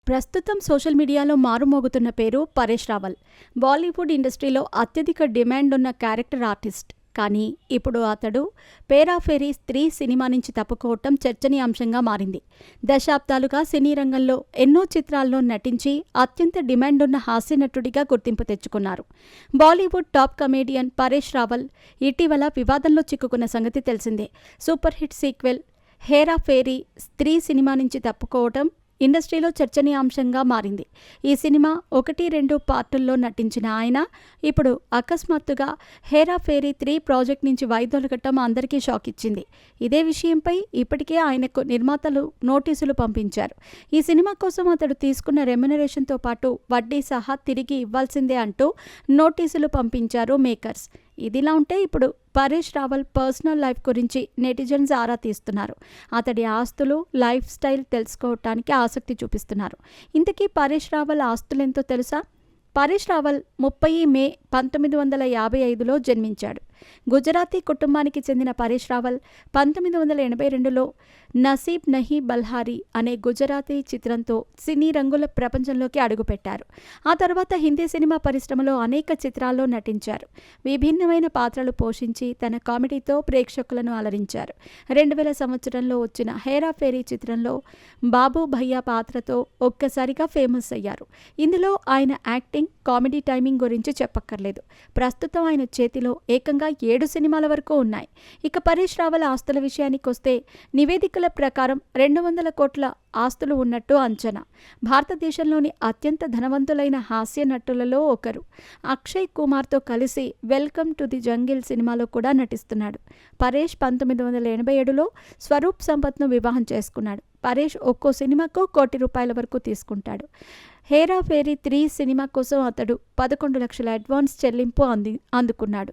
ప్రస్తుతం సోషల్ మీడియాలో మారుమోగుతున్న పేరు పరేష్ రావల్. బాలీవుడ్ ఇండస్ట్రీలో అత్యధిక డిమాండ్ ఉన్న క్యారెక్టర్ ఆర్టిస్ట్. కానీ ఇప్పుడు అతడు పేరాఫెరీ స్త్రీ సినిమా నుంచి తప్పుకోవటం చర్చనీయాంశంగా మారింది. దశాబ్దాలుగా సినీ రంగంలో ఎన్నో చిత్రాల్లో నటించి అత్యంత డిమాండ్ ఉన్న హాస్యనటుడిగా గుర్తింపు తెచ్చుకున్నారు. బాలీవుడ్ టాప్ కమేడియన్ పరేష్ రావల్ ఇటీవల వివాదంలో చిక్కుకున్న సంగతి తెలిసిందే. సూపర్ హిట్ సీక్వెల్ హేరా ఫేరీ స్త్రీ సినిమా నుంచి తప్పుకోవటం ఇండస్ట్రీలో చర్చనీయాంశంగా మారింది. ఈ సినిమా 1-2 పార్టుల్లో నటించిన ఆయన ఇప్పుడు అకస్మాత్తుగా హేరా ఫేరీ 3 ప్రాజెక్ట్ నుంచి వైదొలగటం అందరికీ షాక్ ఇచ్చింది. ఇదే విషయంపై ఇప్పటికే ఆయనకు నిర్మాతలు నోటీసులు పంపించారు. ఈ సినిమా కోసం అతడు తీసుకున్న రెమ్యునరేషన్తో పాటు వడ్డీ సహా తిరిగి ఇవ్వాల్సిందే అంటూ నోటీసులు పంపించారు మేకర్స్. ఇదిలా ఉంటే ఇప్పుడు పరేష్ రావల్ పర్సనల్ లైఫ్ గురించి నెటిజన్స్ ఆరా తీస్తున్నారు. అతడి ఆస్తులు, లైఫ్ స్టైల్ తెలుసుకోవటానికి ఆసక్తి చూపిస్తున్నారు. ఇంతకీ పరేష్ రావల్ ఆస్తులెంతో తెలుసా? పరేష్ రావల్ 30 మే 1955లో జన్మించాడు. గుజరాతీ కుటుంబానికి చెందిన పరేష్ రావల్ 1982లో నసీబ్ నహీ బల్హారీ అనే గుజరాతీ చిత్రంతో సినీ రంగుల ప్రపంచంలోకి అడుగుపెట్టారు. ఆ తర్వాత హిందీ సినిమా పరిశ్రమలో అనేక చిత్రాల్లో నటించారు. విభిన్నమైన పాత్రలు పోషించి తన కామెడీతో ప్రేక్షకులను అలరించారు. 2000 సంవత్సరంలో వచ్చిన హేరా ఫేరీ చిత్రంలో బాబు భయ్యా పాత్రతో ఒక్కసారిగా ఫేమస్ అయ్యారు. ఇందులో ఆయన యాక్టింగ్, కామెడీ టైమింగ్ గురించి చెప్పక్కర్లేదు. ప్రస్తుతం ఆయన చేతిలో ఏకంగా 7 సినిమాల వరకు ఉన్నాయి. ఇక పరేష్ రావల్ ఆస్తుల విషయానికి వస్తే నివేదికల ప్రకారం 200 కోట్ల ఆస్తులు ఉన్నట్టు అంచనా. భారతదేశంలోని అత్యంత ధనవంతులైన హాస్య నటులలో ఒకరు. అక్షయ్ కుమార్తో కలిసి వెల్కమ్ టు ది జంగిల్ సినిమాలో కూడా నటిస్తున్నాడు. పరేష్ 1987లో స్వరూప్ సంపత్ను వివాహం చేసుకున్నాడు. పరేష్ ఒక్కో సినిమాకు ₹1,00,00,000 వరకు తీసుకుంటాడు. హేరా ఫేరీ 3 సినిమా కోసం అతడు 11 లక్షల అడ్వాన్స్ చెల్లింపు అందుకున్నాడు.